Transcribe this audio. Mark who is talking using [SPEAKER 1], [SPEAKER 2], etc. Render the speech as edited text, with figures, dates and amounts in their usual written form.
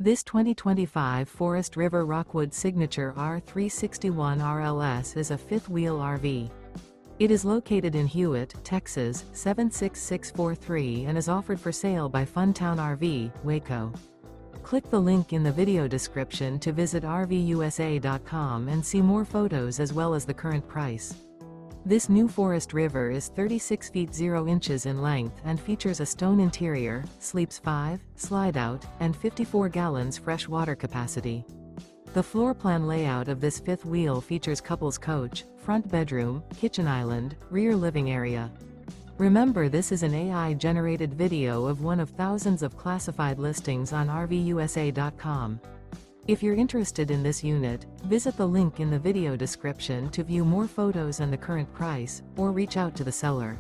[SPEAKER 1] This 2025 Forest River Rockwood Signature R361 RLS is a fifth-wheel RV. It is located in Hewitt, Texas, 76643 and is offered for sale by Funtown RV, Waco. Click the link in the video description to visit RVUSA.com and see more photos as well as the current price. This new Forest River is 36 feet 0 inches in length and features a stone interior, sleeps 5, slide-out, and 54 gallons fresh water capacity. The floor plan layout of this fifth wheel features couples coach, front bedroom, kitchen island, rear living area. Remember, this is an AI-generated video of one of thousands of classified listings on RVUSA.com. If you're interested in this unit, visit the link in the video description to view more photos and the current price, or reach out to the seller.